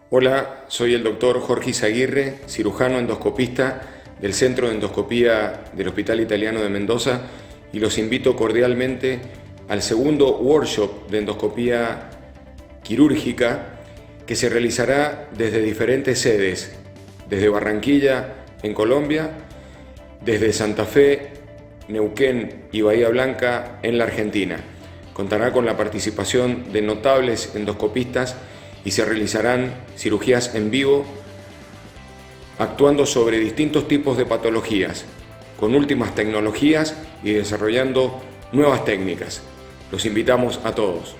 Hola, soy el doctor Jorge Isaguirre, cirujano endoscopista del Centro de Endoscopía del Hospital Italiano de Mendoza, y los invito cordialmente al segundo workshop de endoscopía quirúrgica que se realizará desde diferentes sedes, desde Barranquilla, en Colombia, desde Santa Fe, Neuquén y Bahía Blanca, en la Argentina. Contará con la participación de notables endoscopistas y se realizarán cirugías en vivo, actuando sobre distintos tipos de patologías, con últimas tecnologías y desarrollando nuevas técnicas. Los invitamos a todos.